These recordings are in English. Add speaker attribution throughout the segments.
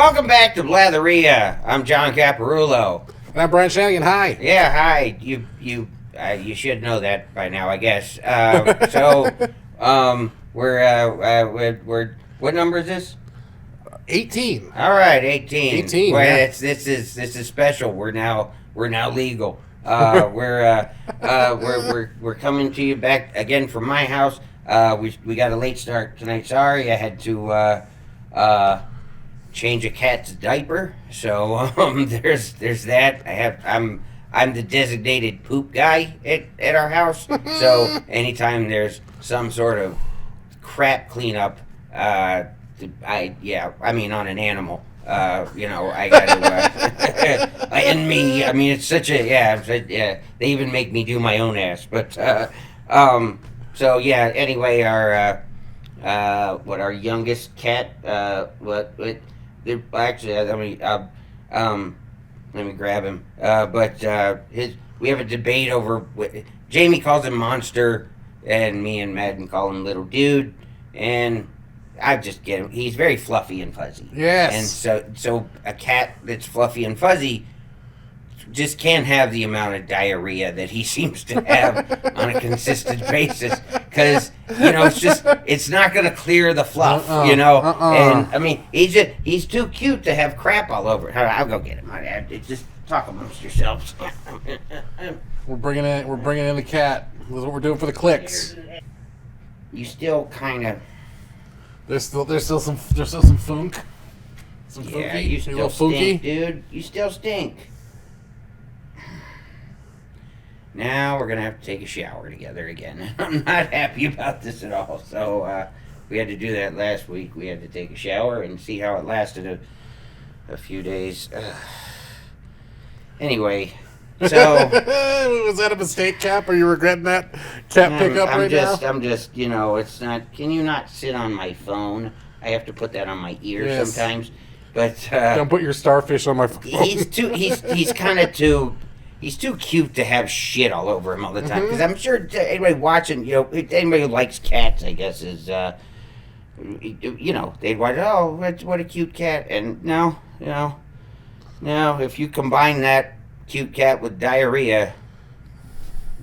Speaker 1: Welcome back to Blatherrhea. I'm John Caparulo.
Speaker 2: And I'm Brian Shinanigan. Hi.
Speaker 1: Yeah, hi. You should know that by now, I guess. We're what number is this?
Speaker 2: 18.
Speaker 1: All right, 18.
Speaker 2: 18.
Speaker 1: Well,
Speaker 2: Yeah.
Speaker 1: this is special. We're now legal. We're coming to you back again from my house. We got a late start tonight. Sorry, I had to change a cat's diaper. So there's that. I'm the designated poop guy at our house. So anytime there's some sort of crap cleanup, on an animal. I got to, and me. I mean, it's such a they even make me do my own ass. But so yeah. Anyway, our youngest cat. Actually, let me grab him. We have a debate over. Jamie calls him Monster, and me and Madden call him Little Dude, and I just get him. He's very fluffy and fuzzy.
Speaker 2: Yes.
Speaker 1: And so a cat that's fluffy and fuzzy just can't have the amount of diarrhea that he seems to have on a consistent basis, because it's not going to clear the fluff. And I mean, he's too cute to have crap all over. I'll go get him. Just talk amongst yourselves.
Speaker 2: We're bringing in the cat. This is what we're doing for the clicks.
Speaker 1: You still kind of.
Speaker 2: There's still some funk. Some
Speaker 1: Yeah,
Speaker 2: funky.
Speaker 1: you still
Speaker 2: little funky.
Speaker 1: stink, dude. You still stink. Now we're gonna have to take a shower together again. I'm not happy about this at all. So we had to do that last week. We had to take a shower and see how it lasted a few days. Anyway, so
Speaker 2: was that a mistake, Cap? Are you regretting that cat pickup right now?
Speaker 1: I'm just, it's not. Can you not sit on my phone? I have to put that on my ear sometimes. But
Speaker 2: don't put your starfish on my phone.
Speaker 1: He's too cute to have shit all over him all the time. Because I'm sure anybody watching, anybody who likes cats, I guess, is, they'd watch, what a cute cat. And no, if you combine that cute cat with diarrhea,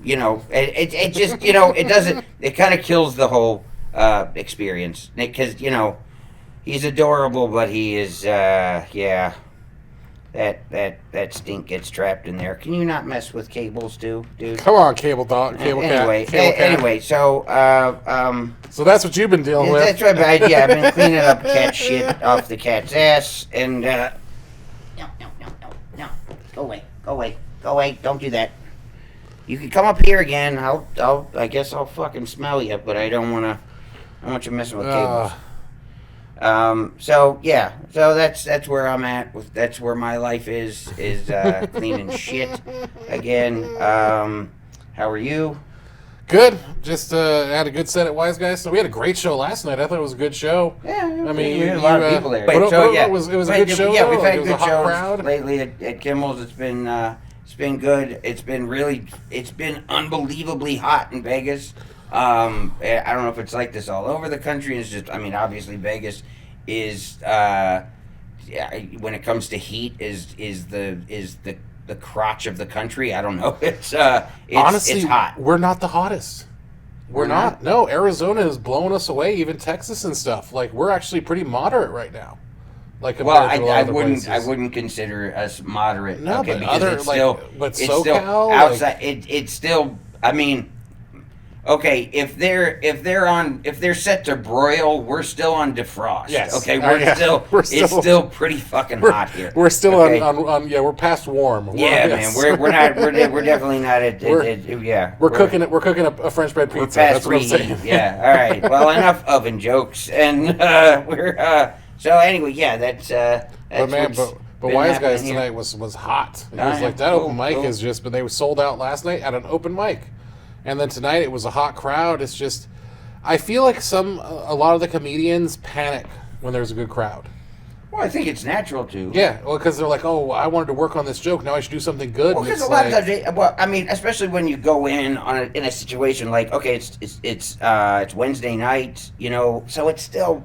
Speaker 1: it just, it doesn't, it kind of kills the whole experience. Because, he's adorable, but he is, That stink gets trapped in there. Can you not mess with cables too, dude?
Speaker 2: Come on, cable dog, cable cat.
Speaker 1: Anyway, so
Speaker 2: so that's what you've been dealing with.
Speaker 1: That's right. I've been cleaning up cat shit off the cat's ass, and no, go away, don't do that. You can come up here again. I guess I'll fucking smell you, but I don't want you messing with cables. So that's where I'm at. That's where my life is cleaning shit again. How are you?
Speaker 2: Good. Just had a good set at Wise Guys. So we had a great show last night. I thought it was a good show.
Speaker 1: Yeah,
Speaker 2: I mean,
Speaker 1: we had a lot of people there.
Speaker 2: It was a good show.
Speaker 1: Yeah, we've had
Speaker 2: it
Speaker 1: good
Speaker 2: was a hot
Speaker 1: shows
Speaker 2: crowd
Speaker 1: lately at Kimmel's. It's been good. It's been unbelievably hot in Vegas. I don't know if it's like this all over the country. It's just, obviously Vegas is, when it comes to heat, is the crotch of the country. I don't know. Honestly, it's hot.
Speaker 2: We're not the hottest. We're not. No, Arizona is blowing us away. Even Texas and stuff. Like, we're actually pretty moderate right now. Like,
Speaker 1: I wouldn't consider us moderate.
Speaker 2: No,
Speaker 1: okay,
Speaker 2: but
Speaker 1: because it's still
Speaker 2: SoCal,
Speaker 1: outside. It's still. Okay, if they're set to broil, we're still on defrost.
Speaker 2: Yes.
Speaker 1: Okay, it's still pretty fucking hot here.
Speaker 2: We're still on we're past warm.
Speaker 1: Man, we're definitely not at
Speaker 2: We're cooking a French bread pizza.
Speaker 1: We're past
Speaker 2: that's what I'm saying.
Speaker 1: reheat. Yeah. All right. Well, enough oven jokes, and we're so anyway. Yeah, that's
Speaker 2: But Wise Guys tonight was hot. It was like that open mic is just. But they were sold out last night at an open mic. And then tonight it was a hot crowd. It's just, I feel like a lot of the comedians panic when there's a good crowd.
Speaker 1: Well, I think it's natural to.
Speaker 2: Yeah, well, because they're like, oh, I wanted to work on this joke. Now I should do something good.
Speaker 1: Well, because a lot of times, especially when you go in in a situation like, okay, it's Wednesday night, so it's still,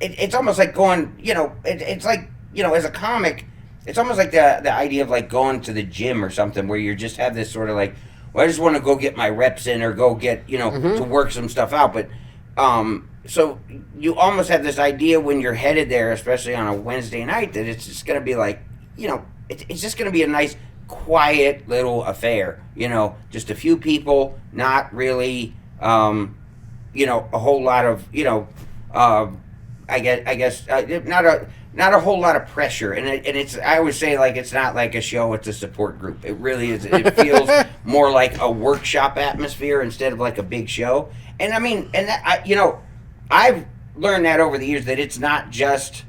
Speaker 1: it's almost like going, it's like, as a comic, it's almost like the idea of like going to the gym or something where you just have this sort of like, well, I just want to go get my reps in or go get, to work some stuff out. But, so you almost have this idea when you're headed there, especially on a Wednesday night, that it's just going to be like, it's just going to be a nice, quiet little affair, just a few people, not really, a whole lot of, I guess not a whole lot of pressure, and it's, I always say, like, it's not like a show, it's a support group. It really is. It feels more like a workshop atmosphere instead of like a big show. And I mean, and that, I've learned that over the years, that it's not just,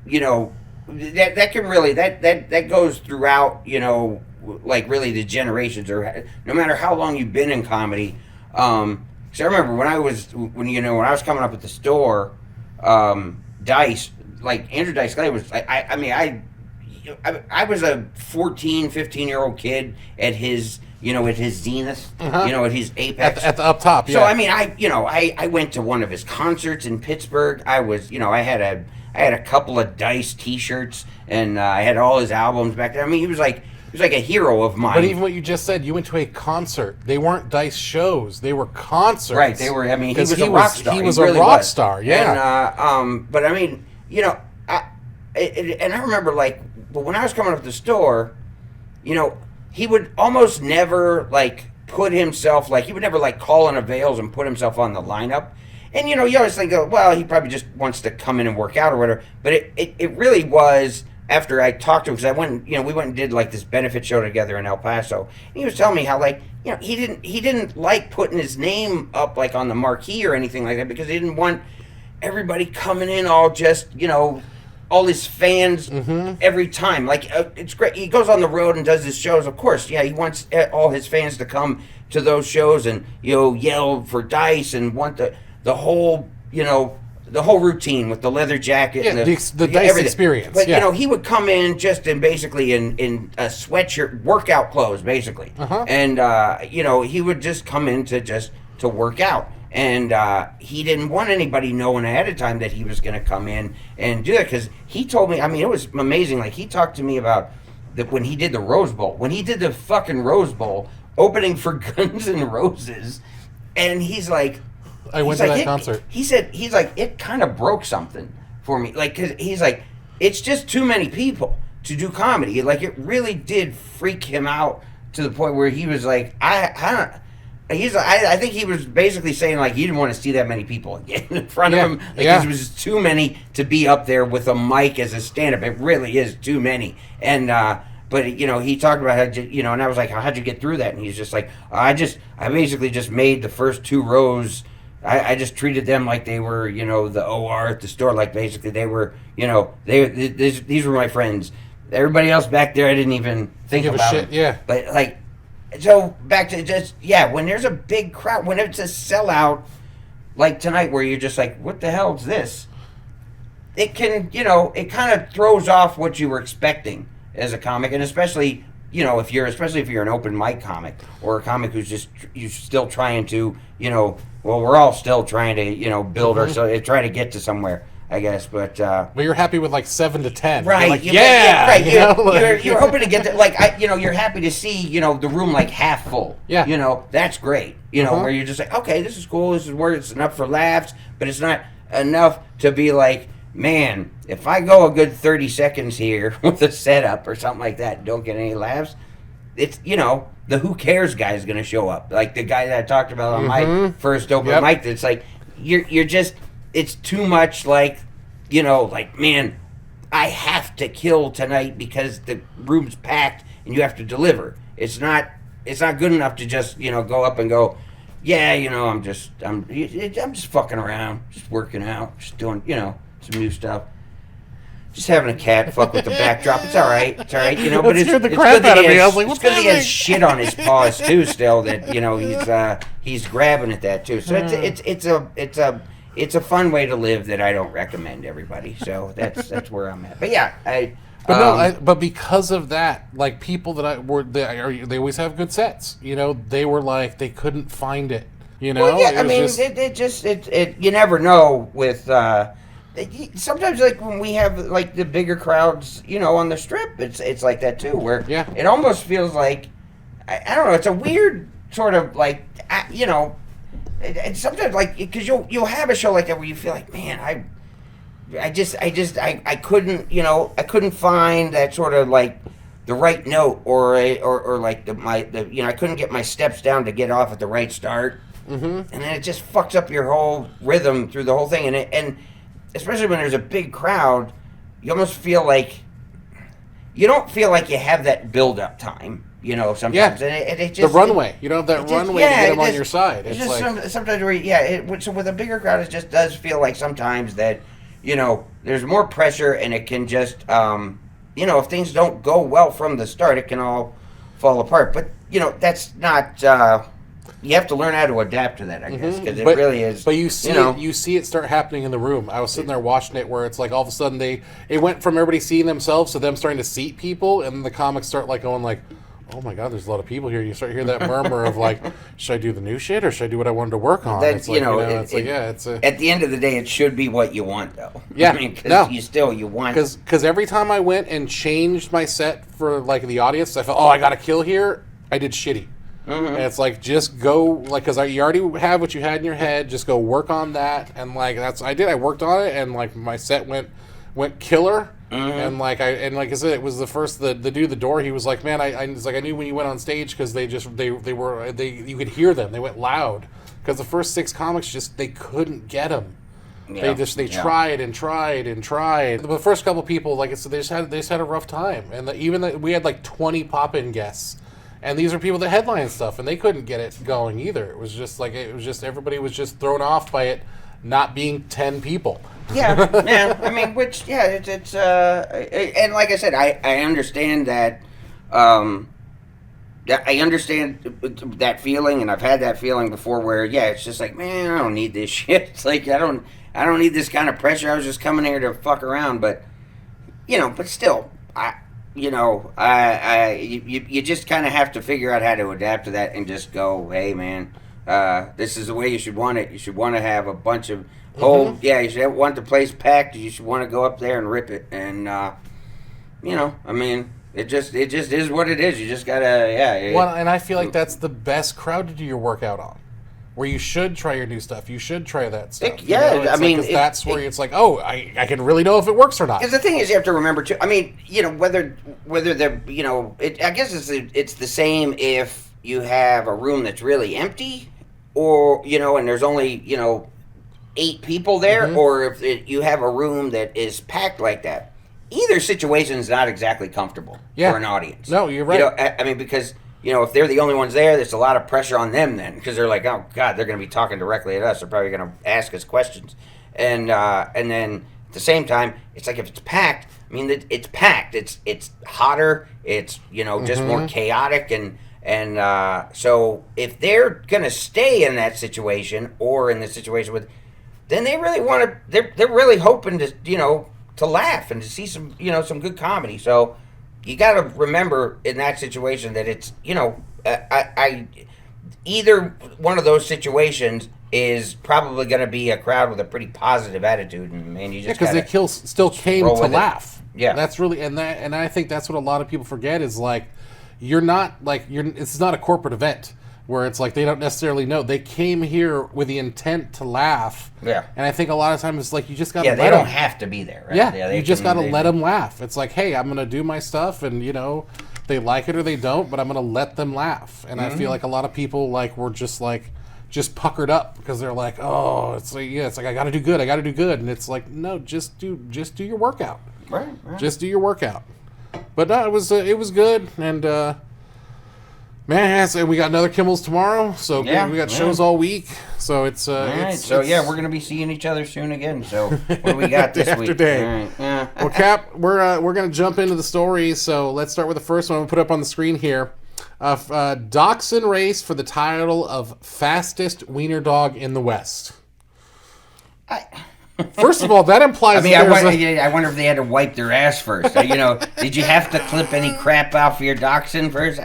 Speaker 1: that can really, that goes throughout, like really the generations, or no matter how long you've been in comedy. So I remember when I was coming up at the store, Dice, like Andrew Dice Clay was, I was a 14, 15-year-old kid at his, at his zenith, at his apex.
Speaker 2: At the up top, yeah.
Speaker 1: So, I mean, I went to one of his concerts in Pittsburgh. I was, I had a couple of Dice T-shirts, and I had all his albums back there. I mean, he was like a hero of mine.
Speaker 2: But even what you just said, you went to a concert. They weren't Dice shows; they were concerts.
Speaker 1: Right? They were. I mean, he was a rock star.
Speaker 2: He was a rock star. Yeah.
Speaker 1: And but I mean, and I remember, like, but when I was coming up to the store, he would almost never like put himself, like, he would never like call in avails and put himself on the lineup. And you always think, well, he probably just wants to come in and work out or whatever. But it really was. After I talked to him, because I went, we went and did like this benefit show together in El Paso, and he was telling me how, like, he didn't like putting his name up like on the marquee or anything like that, because he didn't want everybody coming in all just, all his fans every time. Like, it's great. He goes on the road and does his shows. Of course, yeah, he wants all his fans to come to those shows and yell for Dice and want the whole the whole routine with the leather jacket, and
Speaker 2: the Dice experience.
Speaker 1: But he would come in just basically in a sweatshirt, workout clothes, basically, and he would just come in to work out, and he didn't want anybody knowing ahead of time that he was going to come in and do that, because he told me, I mean, it was amazing. Like, he talked to me about that when he did the Rose Bowl, when he did the fucking Rose Bowl opening for Guns N' Roses, and he's like,
Speaker 2: I went to that concert.
Speaker 1: He's like, it kind of broke something for me. Like, cause he's like, it's just too many people to do comedy. Like, it really did freak him out to the point where he was like, I think he was basically saying, like, he didn't want to see that many people again in front of him. Like, it was just too many to be up there with a mic as a stand-up. It really is too many. And, but, he talked about how, and I was like, how'd you get through that? And he's just like, I basically just made the first two rows. I just treated them like they were, the OR at the store. Like, basically they were, these were my friends. Everybody else back there, I didn't even think about
Speaker 2: shit. Yeah.
Speaker 1: But, like, so back to just, when there's a big crowd, when it's a sellout, like tonight, where you're just like, what the hell is this? It can, it kind of throws off what you were expecting as a comic, and especially if you're an open mic comic, or a comic who's still trying to, well, we're all still trying to, build ourselves, try to get to somewhere, I guess, but
Speaker 2: you're happy with like 7 to 10,
Speaker 1: right?
Speaker 2: Like,
Speaker 1: right. You're hoping to get to, like, you're happy to see, the room like half full.
Speaker 2: Yeah.
Speaker 1: That's great. Where you're just like, okay, this is cool. This is where it's enough for laughs, but it's not enough to be like, man, if I go a good 30 seconds here with a setup or something like that, don't get any laughs, it's, the who cares guy is going to show up. Like the guy that I talked about on my first open mic, that's like, you're just, it's too much like, like, man, I have to kill tonight because the room's packed and you have to deliver. It's not good enough to just, go up and go, yeah, I'm just fucking around, just working out, just doing, some new stuff. Just having a cat fuck with the backdrop. It's all right. But it's good that he has shit on his paws too. Still, that he's grabbing at that too. So it's a fun way to live that I don't recommend everybody. So that's where I'm at. But yeah,
Speaker 2: but because of that, like, people they always have good sets. They were like, they couldn't find it.
Speaker 1: Well, yeah, I mean, it you never know with. sometimes like when we have like the bigger crowds, on the strip, it's like that too, where it almost feels like I don't know, it's a weird sort of like and sometimes like because you'll have a show like that where you feel like, man, I couldn't find that sort of like the right note or like I couldn't get my steps down to get off at the right start, and then it just fucks up your whole rhythm through the whole thing, and especially when there's a big crowd, you almost feel like you don't feel like you have that build up time. Sometimes and it just,
Speaker 2: the runway. You don't have that runway to get them on your side.
Speaker 1: It's just like sometimes where so with a bigger crowd, it just does feel like sometimes that there's more pressure, and it can just if things don't go well from the start, it can all fall apart. But that's not. You have to learn how to adapt to that, I guess, because it really is.
Speaker 2: But you see it start happening in the room. I was sitting there watching it, where it's like all of a sudden it went from everybody seeing themselves to them starting to seat people, and the comics start like going like, oh my God, there's a lot of people here. You start hearing that murmur of like, should I do the new shit or should I do what I wanted to work on?
Speaker 1: At the end of the day, it should be what you want, though.
Speaker 2: Yeah,
Speaker 1: you want.
Speaker 2: Because every time I went and changed my set for like the audience, I felt, I got a kill here. I did shitty. And it's like, just go, like, because you already have what you had in your head. Just go work on that, and like that's I did. I worked on it, and like my set went killer. And like I said, it was the first the dude at the door. He was like, man, I knew when you went on stage because they you could hear them. They went loud because the first 6 comics they couldn't get them. Yeah. They tried and tried and tried. The first couple people, like I said, they just had a rough time. And we had like 20 pop-in guests, and these are people that headline stuff, and they couldn't get it going either. It was just everybody was just thrown off by it not being 10 people.
Speaker 1: Yeah. I mean, it's and like I said, I understand that. I understand that feeling, and I've had that feeling before. Where it's just like, man, I don't need this shit. It's like I don't need this kind of pressure. I was just coming here to fuck around, but but still, you just kind of have to figure out how to adapt to that and just go, hey, man, this is the way you should want it. You should want to have a bunch of. You should want the place packed. You should want to go up there and rip it, and I mean, it just is what it is. You just gotta,
Speaker 2: Well, and I feel like that's the best crowd to do your workout on, where you should try your new stuff. You should try that stuff.
Speaker 1: That's
Speaker 2: where it's like, I can really know if it works or not.
Speaker 1: Because the thing is, you have to remember too. I mean, whether they're, I guess it's the same if you have a room that's really empty, or and there's only 8 people there, or if you have a room that is packed like that. Either situation is not exactly comfortable for an audience.
Speaker 2: No, you're right.
Speaker 1: I mean, because if they're the only ones there, there's a lot of pressure on them then, because they're like, oh God, they're going to be talking directly at us. They're probably going to ask us questions, and then at the same time, it's like if it's packed. I mean, it's packed. It's hotter. It's just more chaotic, and so if they're going to stay in that situation or in the situation with. Then they really want to. They're really hoping to laugh and to see some some good comedy. So you got to remember in that situation that it's I either one of those situations is probably going to be a crowd with a pretty positive attitude, and man, you just
Speaker 2: because they still came to laugh.
Speaker 1: Yeah,
Speaker 2: that's really and I think that's what a lot of people forget is like it's not a corporate event. Where it's like they don't necessarily know. They came here with the intent to laugh. Yeah. And I think a lot of times it's like you just got to let them.
Speaker 1: Yeah, they don't have to be there, right?
Speaker 2: Yeah, you just got to let them laugh. It's like, hey, I'm going to do my stuff, and, they like it or they don't, but I'm going to let them laugh. And I feel like a lot of people, were just puckered up because they're like, oh, it's like I got to do good. And it's like, no, just do your workout.
Speaker 1: Right.
Speaker 2: Just do your workout. But no, it was good, and man, we got another Kimmels tomorrow, so we got shows all week. So it's
Speaker 1: we're gonna be seeing each other soon again. So what do we got this
Speaker 2: week? Day. Right. Well, Cap, we're gonna jump into the stories. So let's start with the first one. I'm gonna put up on the screen here. Dachshund race for the title of fastest wiener dog in the West. First of all, that implies.
Speaker 1: I wonder if they had to wipe their ass first. Did you have to clip any crap off your dachshund first?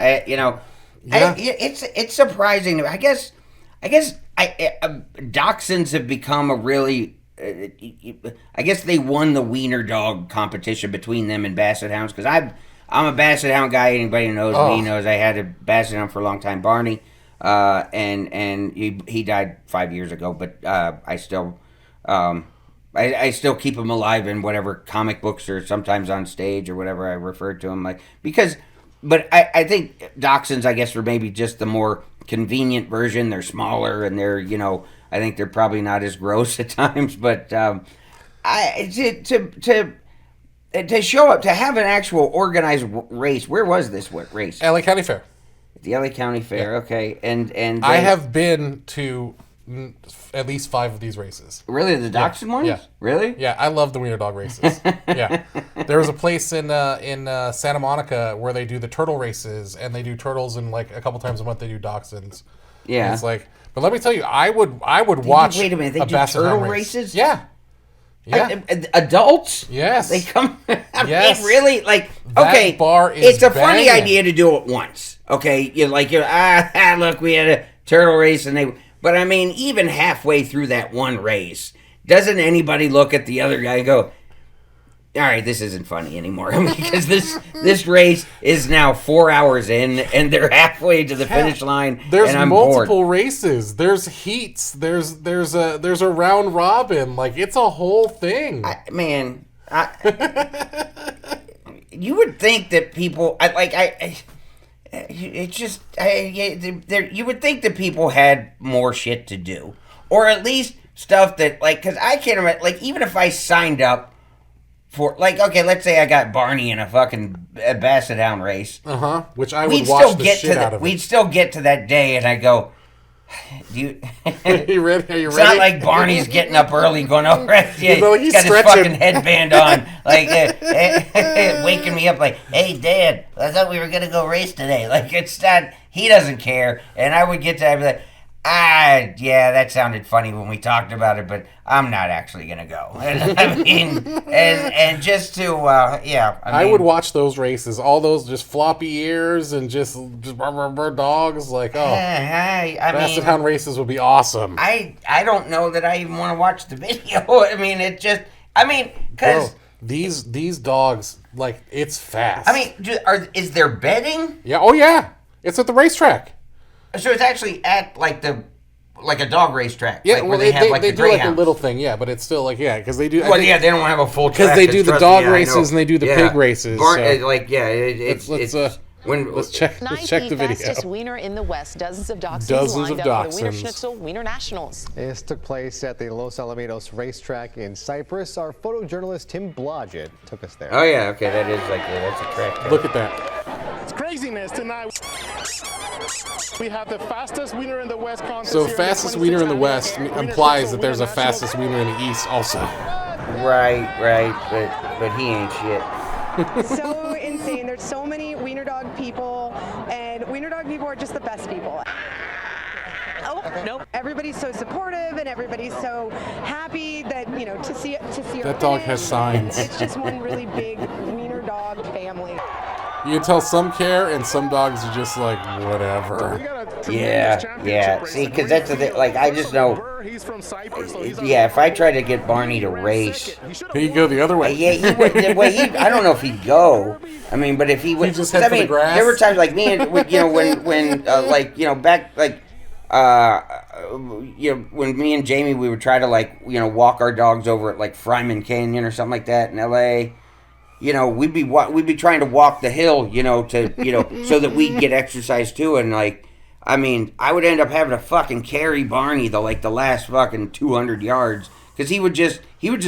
Speaker 1: It's surprising. I guess dachshunds have become a really I guess they won the Wiener dog competition between them and Basset Hounds, because I'm a Basset Hound guy. Anybody who knows me knows I had a Basset Hound for a long time, Barney, and he died 5 years ago. But I still I still keep him alive in whatever comic books or sometimes on stage or whatever I refer to him like, because. But I think Dachshunds, I guess, are maybe just the more convenient version. They're smaller and they're, I think they're probably not as gross at times. But to show up, to have an actual organized race, where was this race?
Speaker 2: LA County Fair.
Speaker 1: The LA County Fair, yeah. Okay. And
Speaker 2: I have been to at least 5 of these races.
Speaker 1: Really? The Dachshund ones?
Speaker 2: Yeah.
Speaker 1: Really?
Speaker 2: Yeah, I love the Wiener dog races. Yeah. There was a place in Santa Monica where they do the turtle races, and they do turtles, and like a couple times a month they do dachshunds. Yeah. And it's like, but let me tell you, I would watch.
Speaker 1: Wait a minute, they do turtle races?
Speaker 2: Yeah. Yeah.
Speaker 1: Adults?
Speaker 2: Yes.
Speaker 1: They come.
Speaker 2: Yes.
Speaker 1: Really? Like,
Speaker 2: that
Speaker 1: okay,
Speaker 2: bar is
Speaker 1: it's a
Speaker 2: banging.
Speaker 1: funny idea to do it once. Okay, look, we had a turtle race, and but I mean, even halfway through that one race, doesn't anybody look at the other guy and go, all right, this isn't funny anymore, because this race is now 4 hours in, and they're halfway to the finish line.
Speaker 2: There's
Speaker 1: and I'm
Speaker 2: multiple
Speaker 1: bored.
Speaker 2: races. There's heats. There's a round robin. Like, it's a whole thing.
Speaker 1: You would think that people you would think that people had more shit to do, or at least stuff that, like, because I can't imagine, like, even if I signed up for, like, okay, let's say I got Barney in a fucking Basset Hound race.
Speaker 2: Which I would watch the shit out of it.
Speaker 1: We'd still get to that day, and I go, do you...
Speaker 2: Are you ready?
Speaker 1: It's not like Barney's getting up early going over it. Yeah,
Speaker 2: he's
Speaker 1: got
Speaker 2: stretching.
Speaker 1: his fucking headband on, like, waking me up like, hey, Dad, I thought we were going to go race today. Like, it's not... He doesn't care. And I would get to... I'd be like, yeah, that sounded funny when we talked about it, but I'm not actually going to go. I mean, and just to, I
Speaker 2: would watch those races, all those just floppy ears and just dogs, like, Basset Hound races would be awesome.
Speaker 1: I don't know that I even want to watch the video. I mean, because...
Speaker 2: These dogs, like, it's fast.
Speaker 1: I mean, is there bedding?
Speaker 2: Yeah, oh yeah. It's at the racetrack.
Speaker 1: So it's actually at like a dog racetrack.
Speaker 2: Yeah,
Speaker 1: like,
Speaker 2: well,
Speaker 1: where
Speaker 2: they do like a little thing, yeah, but it's still like, yeah, because they do.
Speaker 1: Well, they don't have a full track.
Speaker 2: Because they do the dog races and they do the pig races. Let's check the video.
Speaker 3: Fastest wiener in the West. Dozens of dachshunds lined up for the Wiener Schnitzel Wiener Nationals.
Speaker 4: This took place at the Los Alamitos racetrack in Cyprus. Our photojournalist Tim Blodgett took us there.
Speaker 1: Oh yeah, okay, that's a track there.
Speaker 2: Look at that.
Speaker 5: It's craziness tonight. We have the fastest wiener in the West contest.
Speaker 2: So fastest wiener in the West implies that there's a fastest wiener in the East also.
Speaker 1: Right, but he ain't shit.
Speaker 6: So insane. There's so many wiener dog people, and wiener dog people are just the best people. Oh, nope. Everybody's so supportive, and everybody's so happy that, to see
Speaker 2: that dog has signs.
Speaker 6: It's just one really big wiener dog family.
Speaker 2: You can tell some care, and some dogs are just like, whatever.
Speaker 1: Yeah. See, because that's the thing. Like, I just know. Yeah, if I try to get Barney to race,
Speaker 2: he'd go the other way.
Speaker 1: Yeah, he would. I don't know if he'd go. I mean, but if he would,
Speaker 2: just head for the grass.
Speaker 1: There were times like me and when back when me and Jamie, we would try to walk our dogs over at like Fryman Canyon or something like that in L.A. We'd be trying to walk the hill, so that we'd get exercise too, and I would end up having to fucking carry Barney the last fucking 200 yards because he would just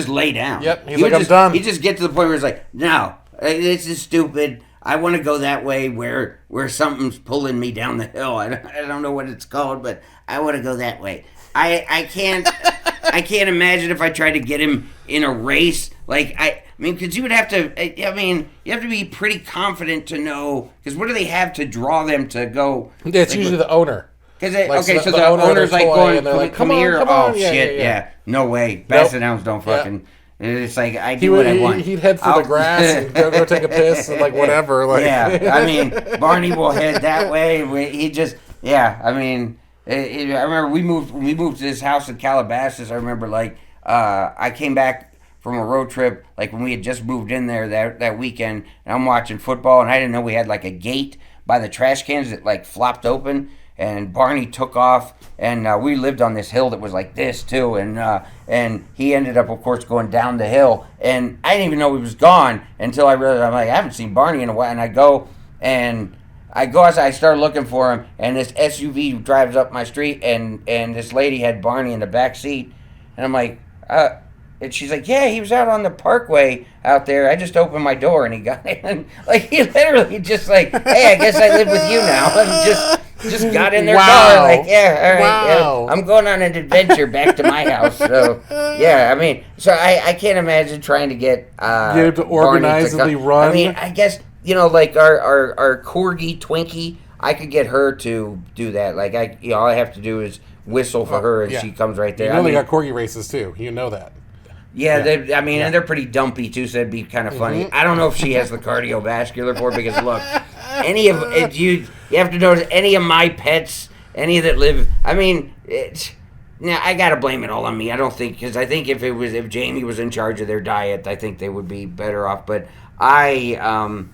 Speaker 1: lay down.
Speaker 2: Yep, I'm done.
Speaker 1: He'd just get to the point where he's like, no, this is stupid. I want to go that way where something's pulling me down the hill. I don't know what it's called, but I want to go that way. I can't imagine if I tried to get him in a race. Because you would have to. You have to be pretty confident to know. Because what do they have to draw them to go?
Speaker 2: It's usually the owner.
Speaker 1: So the owner's like going, come here.
Speaker 2: Come on.
Speaker 1: Yeah. No way. Basset Hounds don't fucking. Yeah. It's like I do what I want.
Speaker 2: He'd head for the grass and go take a piss and whatever.
Speaker 1: Yeah, Barney will head that way. He just I remember we moved to this house in Calabasas. I remember I came back from a road trip, like when we had just moved in there that weekend, and I'm watching football, and I didn't know we had like a gate by the trash cans that like flopped open, and Barney took off, and we lived on this hill that was like this too, and he ended up, of course, going down the hill, and I didn't even know he was gone until I realized, I'm like, I haven't seen Barney in a while, and I go outside, I start looking for him, and this SUV drives up my street, and this lady had Barney in the back seat, and I'm like, and she's like, yeah, he was out on the parkway out there. I just opened my door and he got in. Like, he literally just like, hey, I guess I live with you now. And just got in their car. Like, yeah, all right. Yeah, I'm going on an adventure back to my house. So, yeah, I mean, so I can't imagine trying to get
Speaker 2: him to organizedly run.
Speaker 1: I mean, I guess, you know, like our corgi, Twinkie, I could get her to do that. Like, all I have to do is whistle for her and she comes right there.
Speaker 2: You know, they got corgi races too. You know that.
Speaker 1: Yeah, and they're pretty dumpy too, so it'd be kind of funny. I don't know if she has the cardiovascular for it, because look, you have to notice any of my pets, any that live. I mean, now I gotta blame it all on me. I don't think, because I think if Jamie was in charge of their diet, I think they would be better off. But all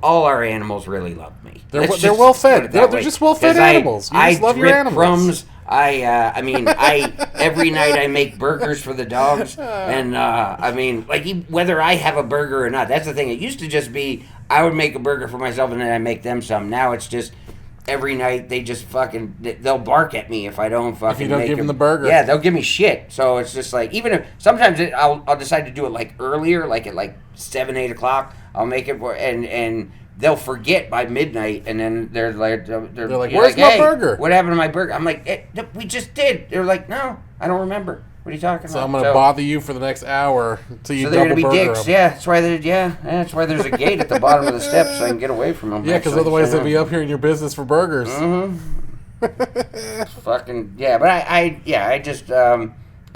Speaker 1: our animals really love me.
Speaker 2: They're well fed. They're just well fed animals. You just love your animals.
Speaker 1: Crumbs. I mean, every night I make burgers for the dogs, and I mean, like, whether I have a burger or not, that's the thing. It used to just be I would make a burger for myself and then I make them some. Now it's just every night they just they'll bark at me if I don't fucking.
Speaker 2: If you don't give them the burger,
Speaker 1: yeah, they'll give me shit. So it's just like, even if sometimes I'll decide to do it like earlier, like at like 7, 8 o'clock. I'll make it and they'll forget by midnight, and then they're like,
Speaker 2: "Where's my burger?
Speaker 1: What happened to my burger?" I'm like, "We just did." They're like, "No, I don't remember. What are you talking about?"
Speaker 2: So I'm going to bother you for the next hour until you
Speaker 1: double burger them. So they're
Speaker 2: going
Speaker 1: to be dicks. Yeah, that's why there's a gate at the bottom of the steps so I can get away from them.
Speaker 2: Yeah, because otherwise they'd be up here in your business for burgers.
Speaker 1: Fucking yeah, but I just I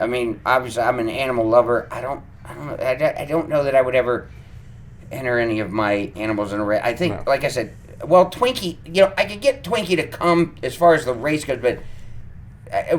Speaker 1: mean, obviously I'm an animal lover. I don't know that I would ever enter any of my animals in a race. I think, like I said, well, Twinkie, you know, I could get Twinkie to come as far as the race goes, but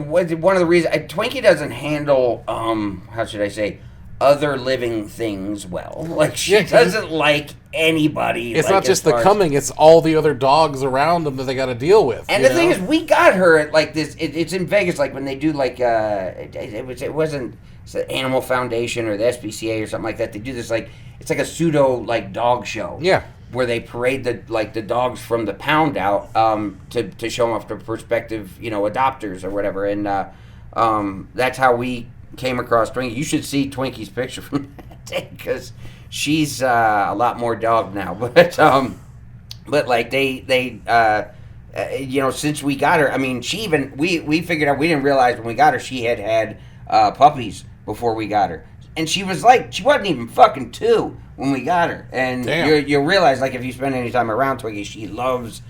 Speaker 1: one of the reasons Twinkie doesn't handle, how should I say, other living things well. Like, she doesn't like anybody.
Speaker 2: It's not just the coming; it's all the other dogs around them that they got to deal with.
Speaker 1: And the thing is, we got her at like this. It's in Vegas, like when they do like it wasn't the Animal Foundation or the SPCA or something like that. They do this like it's like a pseudo like dog show.
Speaker 2: Yeah.
Speaker 1: Where they parade the dogs from the pound out to show them off to prospective, you know, adopters or whatever, and that's how we came across Twinkie. You should see Twinkie's picture from that day, because she's a lot more dog now. But like they you know, since we got her, I mean, she even we figured out, we didn't realize when we got her she had puppies before we got her, and she wasn't even fucking 2 when we got her. And you realize, like, if you spend any time around Twinkie, she loves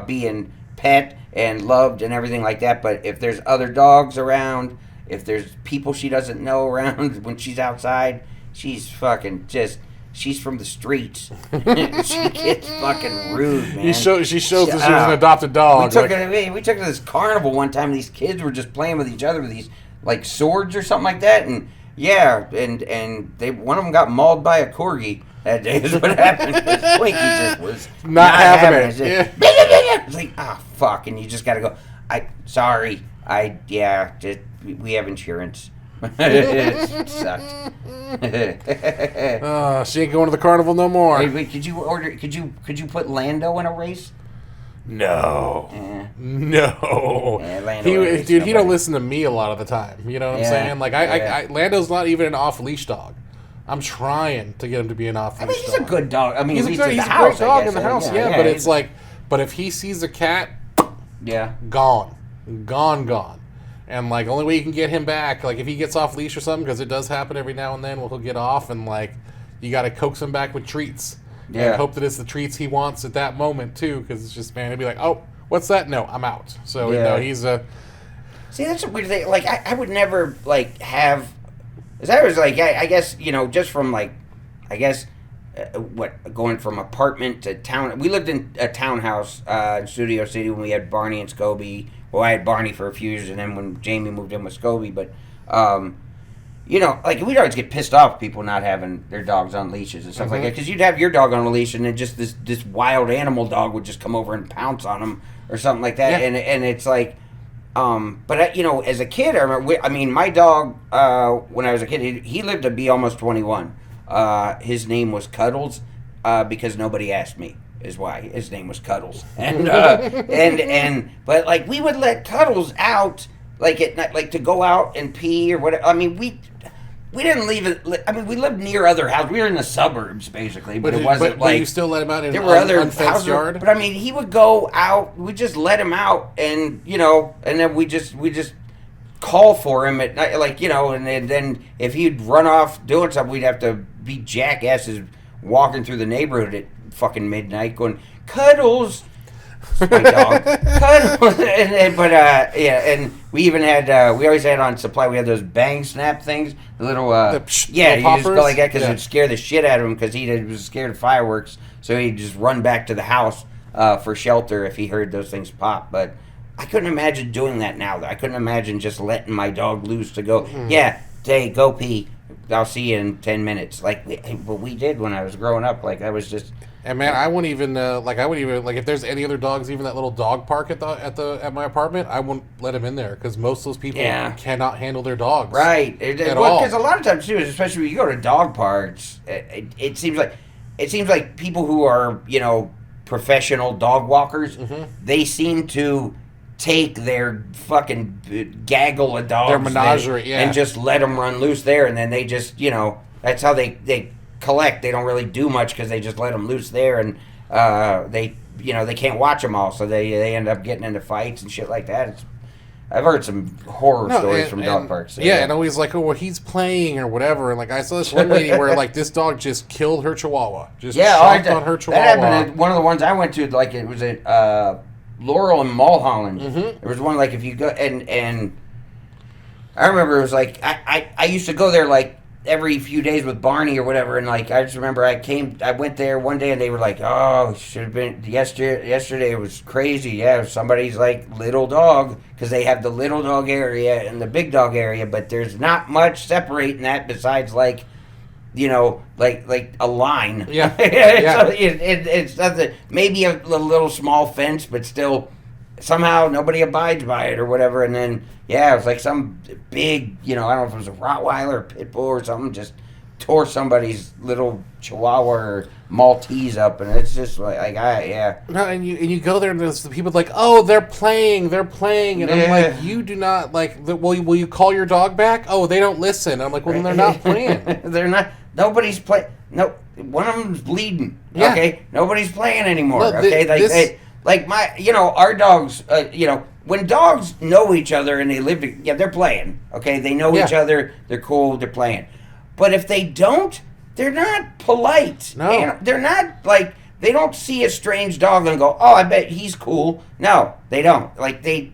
Speaker 1: being pet and loved and everything like that. But if there's other dogs around, if there's people she doesn't know around when she's outside, she's fucking just, she's from the streets. She gets fucking rude, man.
Speaker 2: She shows that she was an adopted dog.
Speaker 1: We took her to this carnival one time, and these kids were just playing with each other with these like swords or something like that, and one of them got mauled by a corgi that day. Is what happened. Twinkie just was
Speaker 2: not having it.
Speaker 1: It's like, ah, fuck, and you just gotta go. We have insurance. It sucked.
Speaker 2: She ain't going to the carnival no more.
Speaker 1: Wait, could you put Lando in a race?
Speaker 2: No. No.
Speaker 1: Yeah,
Speaker 2: he don't listen to me a lot of the time. You know what I'm saying? Like, Lando's not even an off-leash dog. I'm trying to get him to be an off-leash dog.
Speaker 1: He's a good dog. I mean,
Speaker 2: he's a great dog in the house, but it's like, but if he sees a cat, gone. And, like, only way you can get him back, like, if he gets off leash or something, because it does happen every now and then, he'll get off, and, like, you got to coax him back with treats. Yeah. And hope that it's the treats he wants at that moment, too, because it's just, man, he'll be like, oh, what's that? No, I'm out. So, you know, he's a...
Speaker 1: See, that's a weird thing. Like, I would never, like, have... As I was, like, I guess, you know, just from, like, I guess, going from apartment to town... We lived in a townhouse in Studio City when we had Barney and Scobie. Well, I had Barney for a few years, and then when Jamie moved in with Scobie, but You know, like we'd always get pissed off at people not having their dogs on leashes and stuff like that, because you'd have your dog on a leash and then just this wild animal dog would just come over and pounce on them or something like that, and it's like, but you know, as a kid, I remember, my dog, when I was a kid, he lived to be almost 21. His name was Cuddles, because nobody asked me. Is why his name was Cuddles, and but like we would let Cuddles out like at night, like to go out and pee or whatever. I mean, we didn't leave it. I mean, we lived near other houses. We were in the suburbs basically, but it wasn't like
Speaker 2: you still let him out in
Speaker 1: there were other
Speaker 2: unfenced yard.
Speaker 1: But I mean, he would go out. We just let him out, and you know, and then we just call for him at night, like, you know, and then if he'd run off doing something, we'd have to be jackasses walking through the neighborhood at fucking midnight going, Cuddles, my dog, Cuddles. And we even had, we always had on supply, we had those bang snap things, the little,
Speaker 2: little
Speaker 1: you just go like that because
Speaker 2: it
Speaker 1: would scare the shit out of him because he was scared of fireworks, so he'd just run back to the house for shelter if he heard those things pop. But I couldn't imagine doing that now. I couldn't imagine just letting my dog loose to go, hey, go pee. I'll see you in 10 minutes. Like, but we did when I was growing up. Like, I was just...
Speaker 2: And man, I wouldn't even if there's any other dogs, even that little dog park at my apartment, I wouldn't let him in there because most of those people cannot handle their dogs.
Speaker 1: Right. Because a lot of times too, especially when you go to dog parks, it seems like people who are, you know, professional dog walkers, they seem to take their fucking gaggle of dogs,
Speaker 2: their menagerie,
Speaker 1: and just let them run loose there, and then they just, you know, that's how they collect. They don't really do much because they just let them loose there, and they can't watch them all, so they end up getting into fights and shit like that. I've heard some horror stories from dog parks. So,
Speaker 2: and always like, oh, well, he's playing or whatever. And like I saw this one lady where like this dog just killed her Chihuahua, just chomped on her Chihuahua.
Speaker 1: That happened at one of the ones I went to. Like it was at Laurel and Mulholland. There was one like if you go and I remember it was like I used to go there like every few days with Barney or whatever, and like I just remember I went there one day and they were like, oh, it should have been yesterday it was crazy, somebody's like little dog, because they have the little dog area and the big dog area, but there's not much separating that besides like, you know, like a line. So it's nothing, maybe a little small fence, but still somehow nobody abides by it or whatever. And then it was like some big, you know, I don't know if it was a Rottweiler or Pit Bull or something, just tore somebody's little Chihuahua or Maltese up, and it's just like
Speaker 2: No, and you go there and there's the people like, oh, they're playing, and I'm like, you do not like. Will you call your dog back? Oh, they don't listen. I'm like, well, then they're not playing.
Speaker 1: They're not. Nobody's playing. No, one of them's bleeding.
Speaker 2: Yeah.
Speaker 1: Okay, nobody's playing anymore.
Speaker 2: No,
Speaker 1: okay, like my, you know, our dogs. You know, when dogs know each other and they live, they're playing. Okay, they know each other. They're cool. They're playing. But if they don't, they're not polite.
Speaker 2: No.
Speaker 1: And they're not like, they don't see a strange dog and go, oh, I bet he's cool. No, they don't. Like they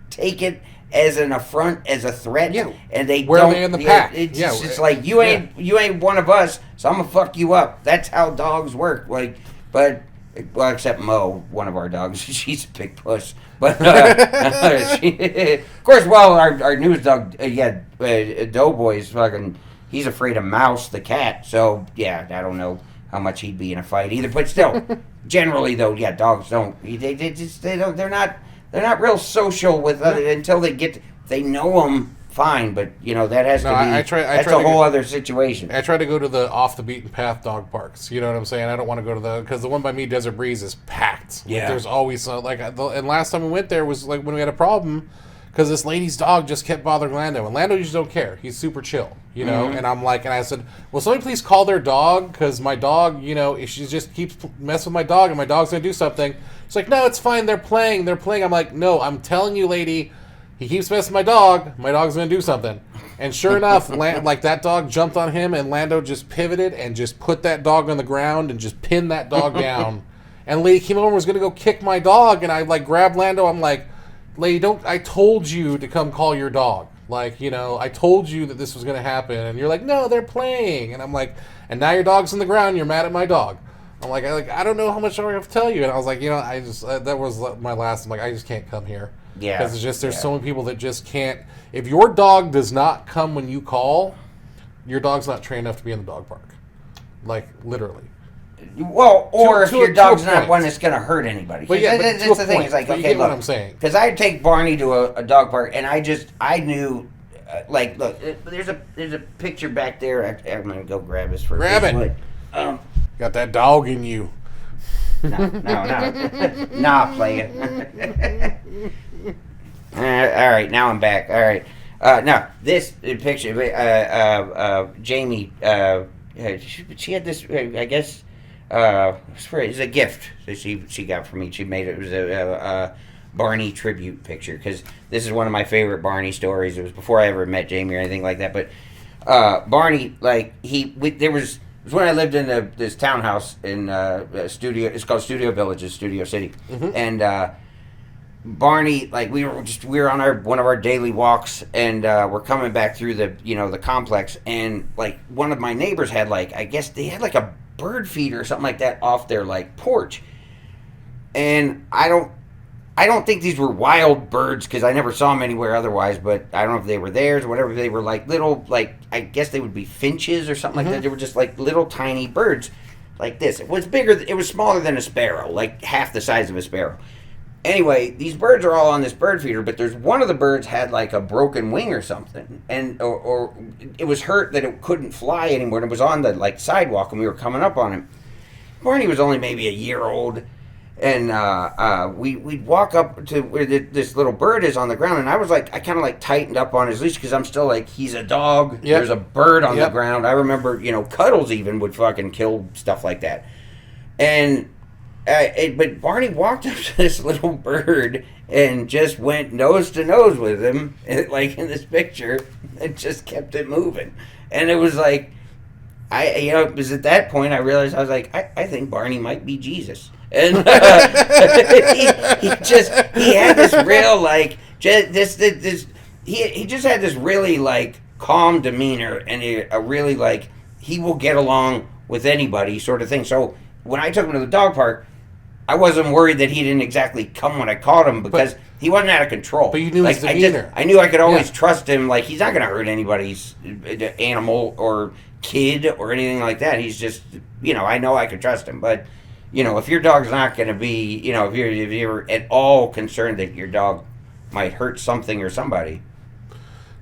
Speaker 1: take it as an affront, as a threat, and they
Speaker 2: where
Speaker 1: don't.
Speaker 2: Where are they in the pack?
Speaker 1: It's like you ain't one of us, so I'm gonna fuck you up. That's how dogs work. Like, but well, except Mo, one of our dogs, she's a big puss. But of course, our newest dog, Doughboy's fucking. He's afraid of Mouse the cat, so I don't know how much he'd be in a fight either. But still, generally though, dogs don't. They're not real social with until they get. They know them fine, but you know that has to be. That's a whole other situation.
Speaker 2: I try to go to the off the beaten path dog parks. You know what I'm saying? I don't want to go to because the one by me, Desert Breeze, is packed.
Speaker 1: Yeah,
Speaker 2: like, there's always and last time we went there was like when we had a problem. Because this lady's dog just kept bothering Lando. And Lando usually don't care. He's super chill, you know? And I'm like, and I said, will somebody please call their dog? Because my dog, you know, she just keeps messing with my dog and my dog's going to do something. She's like, no, it's fine. They're playing. I'm like, no, I'm telling you, lady, he keeps messing with my dog's going to do something. And sure enough, like that dog jumped on him and Lando just pivoted and just put that dog on the ground and just pinned that dog down. And the lady came over and was going to go kick my dog. And I like grabbed Lando. I'm like, lady, I told you to come call your dog. Like, you know, I told you that this was going to happen. And you're like, no, they're playing. And I'm like, and now your dog's on the ground, you're mad at my dog. I'm like, I don't know how much I have to tell you. And I was like, I just, that was my last. I'm like, I just can't come here.
Speaker 1: Yeah.
Speaker 2: Because it's just, there's so many people that just can't. If your dog does not come when you call, your dog's not trained enough to be in the dog park. Like, literally.
Speaker 1: Well, or if your dog's not
Speaker 2: point.
Speaker 1: one that's going to hurt anybody.
Speaker 2: But yeah,
Speaker 1: that's the thing. It's like,
Speaker 2: you
Speaker 1: okay,
Speaker 2: get
Speaker 1: look,
Speaker 2: what I'm saying.
Speaker 1: Because I'd take Barney to a dog park, and I knew, like, look, there's a picture back there. I'm going to go grab this for
Speaker 2: Grab it. Got that dog in you.
Speaker 1: No. Nah, player. All right, now I'm back. All right. Now, this picture, Jamie, she had this, I guess, it's a gift that she got for me. She made it was a Barney tribute picture, because this is one of my favorite Barney stories. It was before I ever met Jamie or anything like that, but Barney, like, it was when I lived in this townhouse in Studio. It's called Studio Villages, Studio City, and Barney, like, we were on one of our daily walks, and we're coming back through the complex, and like one of my neighbors had, like, I guess they had like a bird feeder or something like that off their like porch, and I don't think these were wild birds, because I never saw them anywhere otherwise, but I don't know if they were theirs or whatever. They were like little, like, I guess they would be finches or something like that. They were just like little tiny birds like this. It was smaller than a sparrow, like half the size of a sparrow. Anyway, these birds are all on this bird feeder, but there's one of the birds had like a broken wing or something, and or it was hurt that it couldn't fly anymore, and it was on the like sidewalk, and we were coming up on him. Barney was only maybe a year old, and we'd walk up to where this little bird is on the ground, and I kind of like tightened up on his leash, because I'm still like, he's a dog. Yep. There's a bird on the ground. I remember, Cuddles even would fucking kill stuff like that, and. But Barney walked up to this little bird and just went nose to nose with him, like in this picture, and just kept it moving. And it was like, it was at that point I realized, I was like, I think Barney might be Jesus. And he had this real, like, he just had this really, like, calm demeanor, and a really, like, he will get along with anybody sort of thing. So when I took him to the dog park, I wasn't worried that he didn't exactly come when I caught him, because he wasn't out of control.
Speaker 2: But you knew his demeanor.
Speaker 1: I knew I could always trust him. Like, he's not going to hurt anybody's animal or kid or anything like that. He's just, I know I could trust him. But, if your dog's not going to be, if you're at all concerned that your dog might hurt something or somebody.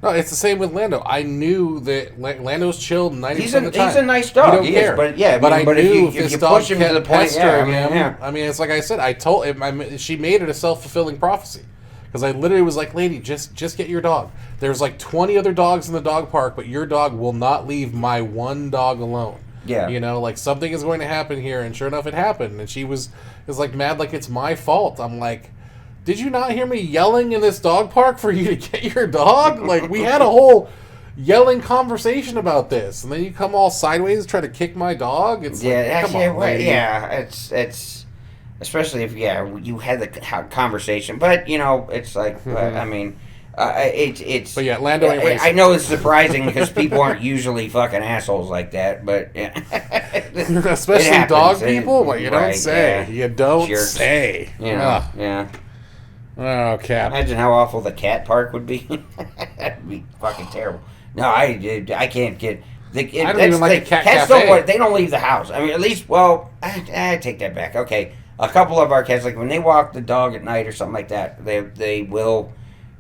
Speaker 2: No, it's the same with Lando. I knew that Lando's chilled 90% of the time.
Speaker 1: He's a nice dog.
Speaker 2: He care.
Speaker 1: But
Speaker 2: I knew if this dog
Speaker 1: push him to the point,
Speaker 2: I mean, it's like I said. I told him. She made it a self-fulfilling prophecy, because I literally was like, "Lady, just get your dog. There's like 20 other dogs in the dog park, but your dog will not leave my one dog alone."
Speaker 1: Yeah.
Speaker 2: Like, something is going to happen here, and sure enough, it happened. And she was like mad, like it's my fault. I'm like, did you not hear me yelling in this dog park for you to get your dog? Like, we had a whole yelling conversation about this, and then you come all sideways and try to kick my dog? It's come on, lady.
Speaker 1: It's especially if you had the conversation, but it's like, I mean, it's.
Speaker 2: But yeah, Lando ain't racing.
Speaker 1: I know it's surprising, because people aren't usually fucking assholes like that, but
Speaker 2: especially dog people. Well, you don't say. You don't say.
Speaker 1: Yeah.
Speaker 2: Oh, Cap.
Speaker 1: Imagine how awful the cat park would be. That'd be fucking terrible. No, I can't get.
Speaker 2: I don't even like a cat
Speaker 1: cats
Speaker 2: cafe.
Speaker 1: They don't leave the house. I mean, at least, I take that back. Okay, a couple of our cats, like when they walk the dog at night or something like that, they will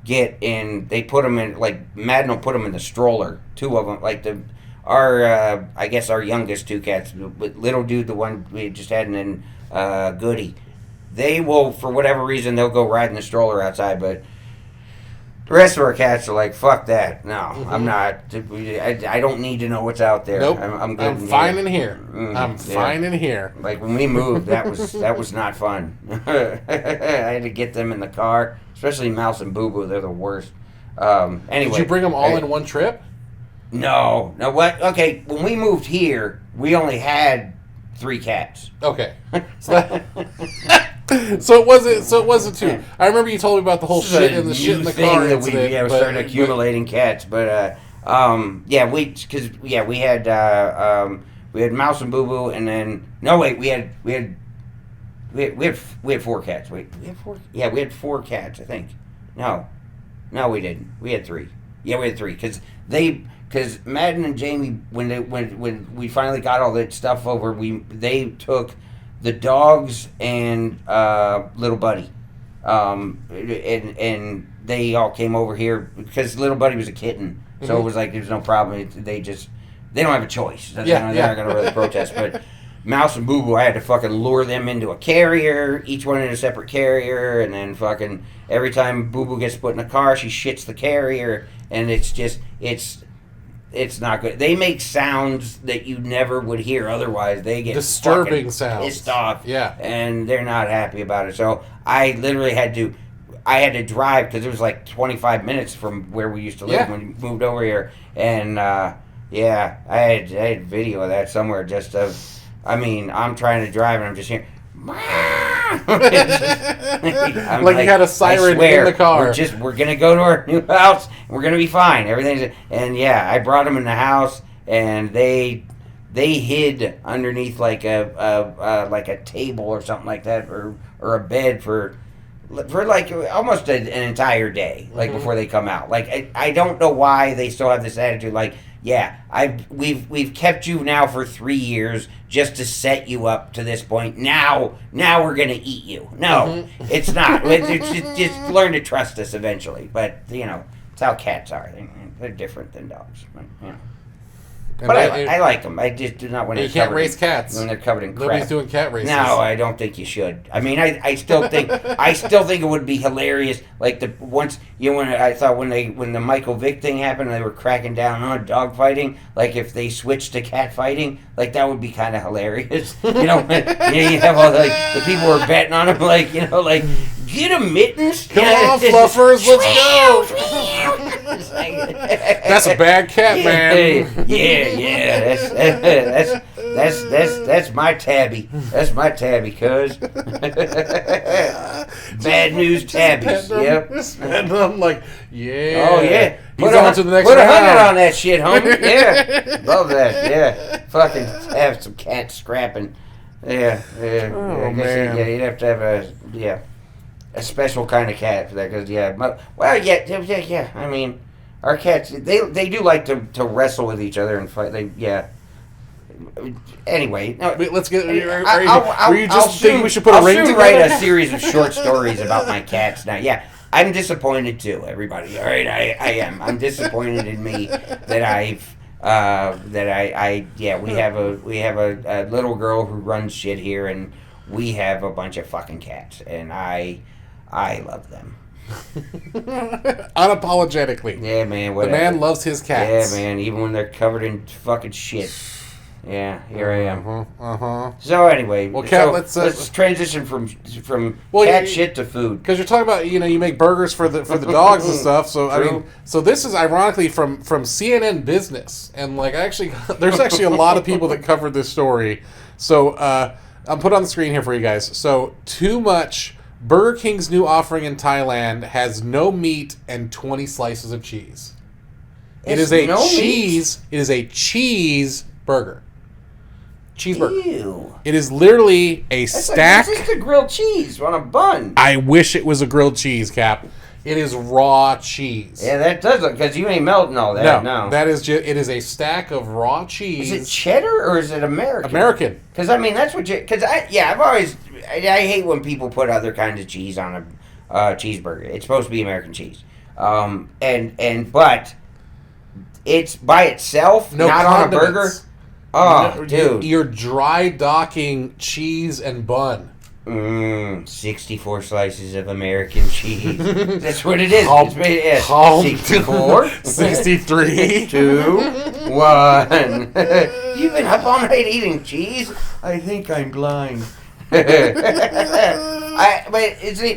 Speaker 1: get in. They put them in, like, Madden will put them in the stroller. Two of them, like I guess our youngest two cats, little dude, the one we just had, and then Goody. They will, for whatever reason, they'll go ride in the stroller outside, but the rest of our cats are like, fuck that. No, I'm not. I don't need to know what's out there.
Speaker 2: Nope.
Speaker 1: I'm good.
Speaker 2: I'm fine in here. I'm fine in here.
Speaker 1: Like, when we moved, that was not fun. I had to get them in the car, especially Mouse and Boo Boo. They're the worst. Anyway.
Speaker 2: Did you bring them all in one trip?
Speaker 1: No. What? Okay, when we moved here, we only had 3 cats.
Speaker 2: Okay. So it wasn't two. I remember you told me about the whole shit in the car incident.
Speaker 1: We started accumulating cats, but we had We had Mouse and Boo Boo, and then no, wait, we had 4 cats. Wait, we had 4. Yeah, we had 4 cats. I think. No, we didn't. We had 3. Yeah, we had 3 because Madden and Jamie, when we finally got all that stuff over, they took the dogs and little Buddy, and they all came over here because little Buddy was a kitten, so it was like there's no problem. They don't have a choice. They're not gonna really protest. But Mouse and Boo Boo, I had to fucking lure them into a carrier, each one in a separate carrier, and then fucking every time Boo Boo gets put in a car, she shits the carrier, and it's not good. They make sounds that you never would hear otherwise. They get
Speaker 2: disturbing sounds,
Speaker 1: pissed off,
Speaker 2: yeah,
Speaker 1: and they're not happy about it. So I literally had to drive because it was like 25 minutes from where we used to live when we moved over here, and I had video of that somewhere. I'm trying to drive and I'm just hearing.
Speaker 2: Like you had a siren in the car.
Speaker 1: We're gonna go to our new house. And we're gonna be fine. I brought them in the house, and they hid underneath like a table or something like that, or a bed for like almost an entire day, like before they come out. Like I don't know why they still have this attitude. Like, yeah, we've kept you now for 3 years just to set you up to this point. Now we're gonna eat you. No, it's not. It's just learn to trust us eventually. But it's how cats are. They're different than dogs. But I like them. I just do not want to.
Speaker 2: You can't raise cats
Speaker 1: when they're covered in crap.
Speaker 2: Nobody's doing cat races.
Speaker 1: No, I don't think you should. I mean, I still think it would be hilarious. Like when the Michael Vick thing happened, and they were cracking down on dog fighting. Like if they switched to cat fighting, like that would be kind of hilarious. You have all the people who are betting on them, like get a mittens.
Speaker 2: Come on, fluffers, let's go. That's a bad cat, man.
Speaker 1: Yeah, that's my tabby. That's my tabby, cuz. Bad news tabbies. Yep.
Speaker 2: And I'm like, yeah.
Speaker 1: Oh yeah.
Speaker 2: He's on to the next
Speaker 1: Put
Speaker 2: round.
Speaker 1: 100 on that shit, homie. Yeah. Love that. Yeah. Fucking have some cat scrapping. Yeah.
Speaker 2: Oh man.
Speaker 1: You'd have to have a special kind of cat for that, because yeah. I mean, our cats, they do like to wrestle with each other and fight. Anyway, no,
Speaker 2: let's get. Are you just thinking we should put a ring together?
Speaker 1: I'll write a series of short stories about my cats now. Yeah, I'm disappointed too, everybody. All right, I am. I'm disappointed in me that we have a little girl who runs shit here, and we have a bunch of fucking cats, and I love them.
Speaker 2: Unapologetically.
Speaker 1: Yeah, man. Whatever.
Speaker 2: The man loves his cats.
Speaker 1: Yeah, man. Even when they're covered in fucking shit. Yeah, here I am. So anyway,
Speaker 2: well, Kat,
Speaker 1: let's transition from cat shit to food.
Speaker 2: Because you're talking about you make burgers for the dogs and stuff. So
Speaker 1: True.
Speaker 2: I mean, so this is ironically from CNN Business, and there's actually a lot of people that covered this story. So I'll put it on the screen here for you guys. So too much. Burger King's new offering in Thailand has no meat and 20 slices of cheese. It is a cheese burger. Cheeseburger.
Speaker 1: Ew.
Speaker 2: It is literally a stack.
Speaker 1: It's just a grilled cheese on a bun.
Speaker 2: I wish it was a grilled cheese, Cap. It is raw cheese.
Speaker 1: Yeah, that does look, because you ain't melting all that. No.
Speaker 2: That is just, it is a stack of raw cheese.
Speaker 1: Is it cheddar or is it American?
Speaker 2: American.
Speaker 1: Because I mean, that's what I hate when people put other kinds of cheese on a cheeseburger. It's supposed to be American cheese. But it's by itself, not on a burger. Oh, dude.
Speaker 2: You're dry docking cheese and bun.
Speaker 1: 64 slices of American cheese. That's what it is. 64?
Speaker 2: 63?
Speaker 1: 2, 1. You've been up all night eating cheese? I think I'm blind. But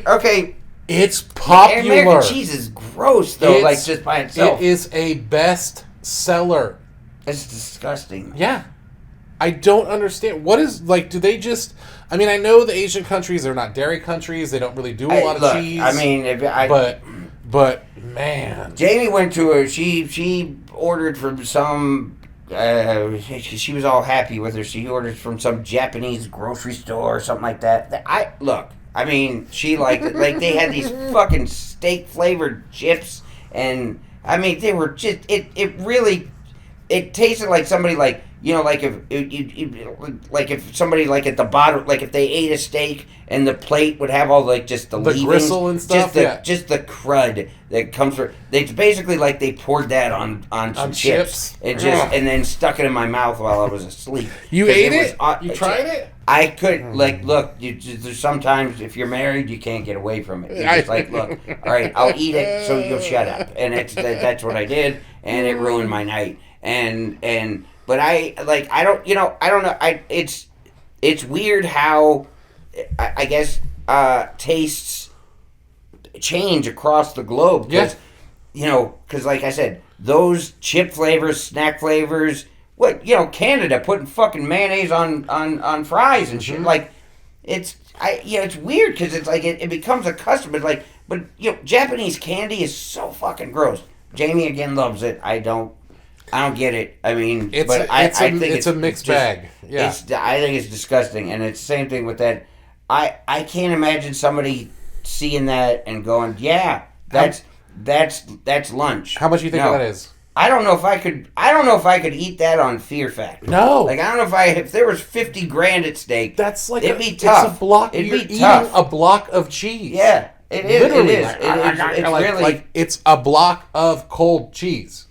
Speaker 1: okay.
Speaker 2: It's popular.
Speaker 1: American cheese is gross, though, just by itself.
Speaker 2: It is a best seller.
Speaker 1: It's disgusting.
Speaker 2: Yeah. I don't understand. What is, do they just... I mean, I know the Asian countries, they're not dairy countries. They don't really do a lot of cheese.
Speaker 1: I mean,
Speaker 2: but man,
Speaker 1: Jamie went to she ordered from some she was all happy with her. She ordered from some Japanese grocery store or something like that. I mean, she liked it. Like, they had these fucking steak flavored chips, and I mean, they were just it really tasted like somebody, like, you know, like if somebody, like, at the bottom, like if they ate a steak and the plate would have all, like, just the leavings,
Speaker 2: gristle and stuff,
Speaker 1: just the crud that comes from. It's basically like they poured that on some chips and then stuck it in my mouth while I was asleep.
Speaker 2: You ate it? You tried it?
Speaker 1: I could, like, look, there's sometimes if you're married, you can't get away from it. You're just like, look, all right, I'll eat it, so you'll shut up. And that's what I did, and it ruined my night. But I don't know. It's weird how, I guess, tastes change across the globe. Cause, because like I said, those chip flavors, snack flavors, Canada putting fucking mayonnaise on fries and shit. Like, it's weird because it's like it becomes a custom. But Japanese candy is so fucking gross. Jamie again loves it. I don't get it. I mean, I think
Speaker 2: it's a mixed bag. Yeah,
Speaker 1: I think it's disgusting, and it's the same thing with that. I can't imagine somebody seeing that and going, "Yeah, that's lunch."
Speaker 2: How much do you think that is?
Speaker 1: I don't know if I could eat that on Fear Factor.
Speaker 2: No,
Speaker 1: like, I don't know if there was $50,000 at stake.
Speaker 2: That's like
Speaker 1: it'd be tough.
Speaker 2: It's a block.
Speaker 1: It'd
Speaker 2: you're
Speaker 1: be
Speaker 2: eating
Speaker 1: tough.
Speaker 2: a block of cheese.
Speaker 1: Yeah, it is.
Speaker 2: Literally,
Speaker 1: it is. It's really
Speaker 2: like it's a block of cold cheese.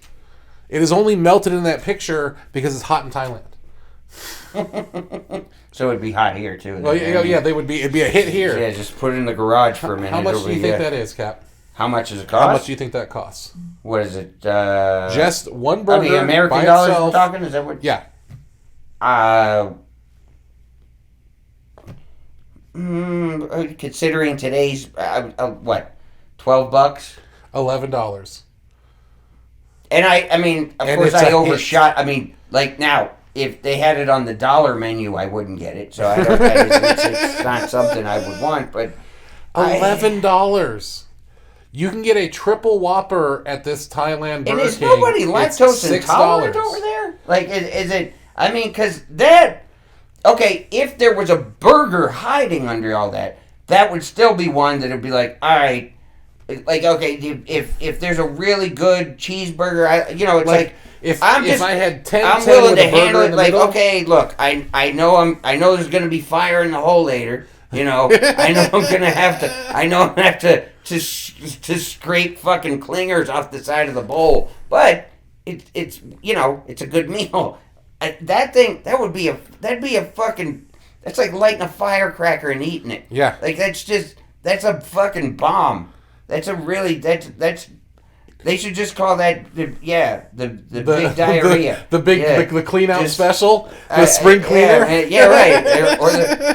Speaker 2: It is only melted in that picture because it's hot in Thailand.
Speaker 1: So it'd be hot here too.
Speaker 2: Well, it'd be a hit here.
Speaker 1: Yeah, just put it in the garage for a minute.
Speaker 2: How much do you think that is, Cap?
Speaker 1: How much does it cost?
Speaker 2: How much do you think that costs?
Speaker 1: What is it?
Speaker 2: Just one burger.
Speaker 1: The American
Speaker 2: by
Speaker 1: dollars
Speaker 2: itself.
Speaker 1: we're talking? Is that what?
Speaker 2: Yeah.
Speaker 1: Considering today's what, $12?
Speaker 2: $11.
Speaker 1: And I mean, of course, I overshot. I mean, like, now, if they had it on the dollar menu, I wouldn't get it. So I don't. It's not something I would want. But
Speaker 2: $11. You can get a triple Whopper at this Thailand Burger King.
Speaker 1: And is nobody lactose intolerant over there? Like, is it? I mean, because that. Okay, if there was a burger hiding under all that, that would still be one that would be like, all right. Like, okay, if there's a really good cheeseburger, it's like
Speaker 2: if I had 10,
Speaker 1: I'm willing to handle it. Like, okay, look, I know there's gonna be fire in the hole later. I know I'm gonna have to scrape fucking clingers off the side of the bowl, but it's a good meal. That'd be a fucking, that's like lighting a firecracker and eating it.
Speaker 2: Yeah,
Speaker 1: like that's a fucking bomb. That's a really that's they should just call that the big diarrhea.
Speaker 2: The clean out special, the spring cleaner.
Speaker 1: Right.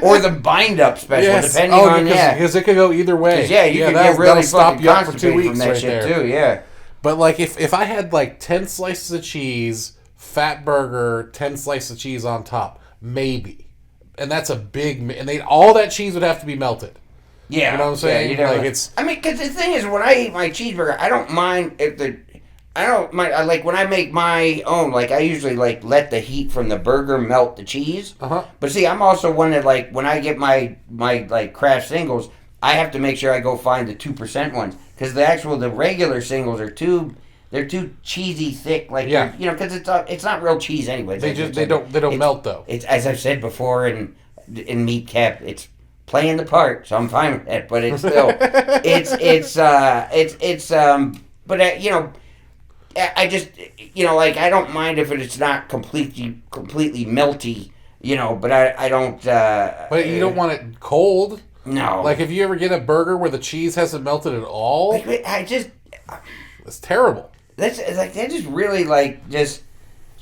Speaker 1: Or the bind up special, depending on
Speaker 2: because it could go either way.
Speaker 1: You could get really stop you up for 2 weeks from that shit too. Yeah.
Speaker 2: But like if I had like 10 slices of cheese, fat burger, 10 slices of cheese on top, maybe, and that's a big, and all that cheese would have to be melted.
Speaker 1: Yeah,
Speaker 2: you know what I'm saying?
Speaker 1: Because the thing is, when I eat my cheeseburger, I don't mind when I make my own. Like, I usually let the heat from the burger melt the cheese. But see, I'm also one that, like, when I get my craft singles, I have to make sure I go find the 2% ones, because the regular singles are too cheesy thick. Like, because it's not real cheese anyway.
Speaker 2: They don't melt though.
Speaker 1: It's, as I've said before in Meat Cap, it's playing the part, so I'm fine with that. But it's still, but I just, like, I don't mind if it's not completely melty, but I don't.
Speaker 2: But you don't want it cold.
Speaker 1: No.
Speaker 2: Like, if you ever get a burger where the cheese hasn't melted at all, it's terrible.
Speaker 1: That just really, it's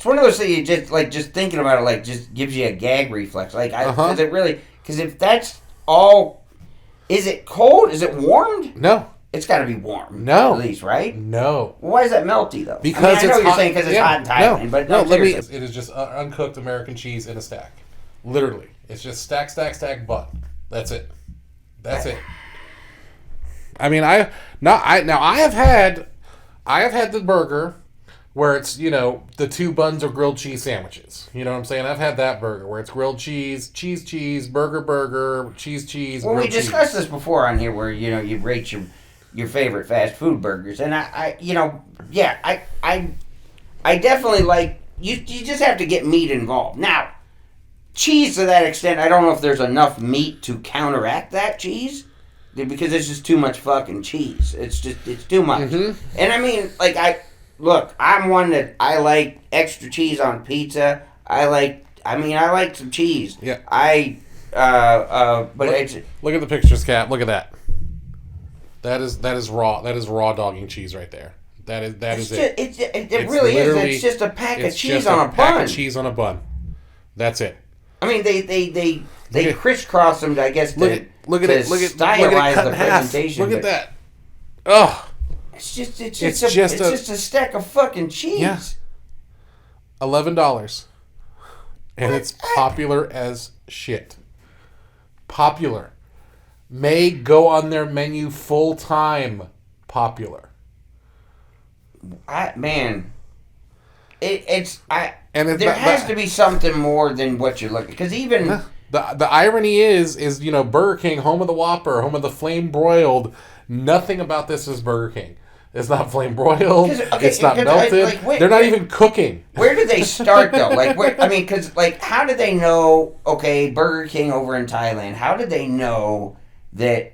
Speaker 1: one of those things you just thinking about it, just gives you a gag reflex. Because if that's all, is it cold? Is it warmed?
Speaker 2: No.
Speaker 1: It's got to be warm.
Speaker 2: No.
Speaker 1: At least, right?
Speaker 2: No.
Speaker 1: Why is that melty, though?
Speaker 2: Because
Speaker 1: I know you're saying because it's hot in Thailand, but no,
Speaker 2: it is just uncooked American cheese in a stack. Literally. It's just stack, bun. That's it. I mean, I have had the burger where it's, the 2 buns are grilled cheese sandwiches. You know what I'm saying? I've had that burger where it's grilled cheese, burger, cheese.
Speaker 1: Well, we discussed this before on here where, you rate your favorite fast food burgers. And I definitely like, you just have to get meat involved. Now, cheese to that extent, I don't know if there's enough meat to counteract that cheese. Because it's just too much fucking cheese. It's too much. Mm-hmm. And I mean, like, I'm one that I like extra cheese on pizza. I like some cheese.
Speaker 2: Yeah. Look at the pictures, Cap. Look at that. That is raw. That is raw dogging cheese right there. That is it.
Speaker 1: It really is. It's just a pack of cheese on a bun.
Speaker 2: Pack of cheese on a bun. That's it.
Speaker 1: I mean, they crisscross them, I guess,
Speaker 2: look at it. Look at it cut
Speaker 1: the
Speaker 2: in half.
Speaker 1: presentation.
Speaker 2: Look at that. Oh.
Speaker 1: It's just a stack of fucking cheese.
Speaker 2: Yeah. $11. And it's popular as shit. Popular. May go on their menu full time. Popular.
Speaker 1: There has to be something more than what you're looking, because even
Speaker 2: the irony is Burger King, home of the Whopper, home of the flame broiled. Nothing about this is Burger King. It's not flame broiled. It's not melted. They're not even cooking.
Speaker 1: Where did they start though? How did they know? Okay, Burger King over in Thailand. How did they know that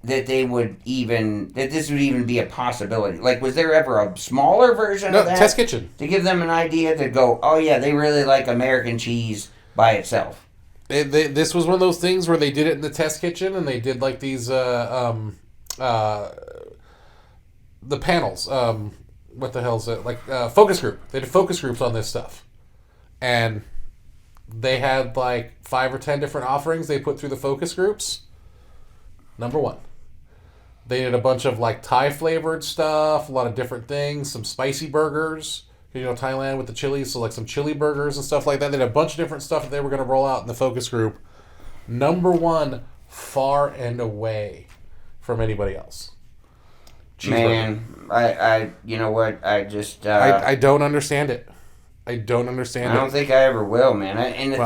Speaker 1: they would that this would even be a possibility? Like, was there ever a smaller version of that?
Speaker 2: Test kitchen
Speaker 1: to give them an idea to go, oh yeah, they really like American cheese by itself.
Speaker 2: This was one of those things where they did it in the test kitchen, and they did like these the panels. What the hell is it? Like focus group. They did focus groups on this stuff, and they had like 5 or 10 different offerings they put through the focus groups. Number 1. They did a bunch of like Thai flavored stuff, a lot of different things, some spicy burgers. Thailand with the chilies, so like some chili burgers and stuff like that. They had a bunch of different stuff that they were going to roll out in the focus group. Number 1, far and away from anybody else.
Speaker 1: Man, I you know what? I just
Speaker 2: I don't understand it. I don't understand it.
Speaker 1: I don't think I ever will, man.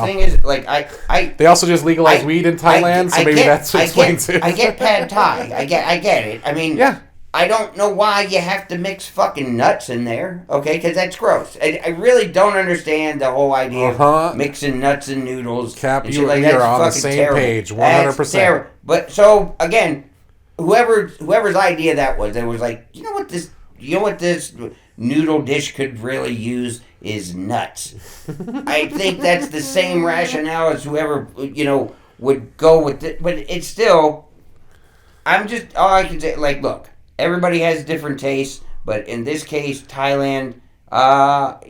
Speaker 1: Thing is, like, I
Speaker 2: they also just legalized weed in Thailand, so maybe that's what explains it.
Speaker 1: I get pad thai. I get it. I mean,
Speaker 2: yeah.
Speaker 1: I don't know why you have to mix fucking nuts in there, okay? Because that's gross. I really don't understand the whole idea of mixing nuts and noodles.
Speaker 2: Cap,
Speaker 1: and
Speaker 2: you are on the same page, 100%.
Speaker 1: But so again, whoever's idea that was, it was like, you know what this noodle dish could really use is nuts. I think that's the same rationale as whoever would go with it, but it's still. All I can say, like, look. Everybody has different tastes, but in this case, Thailand,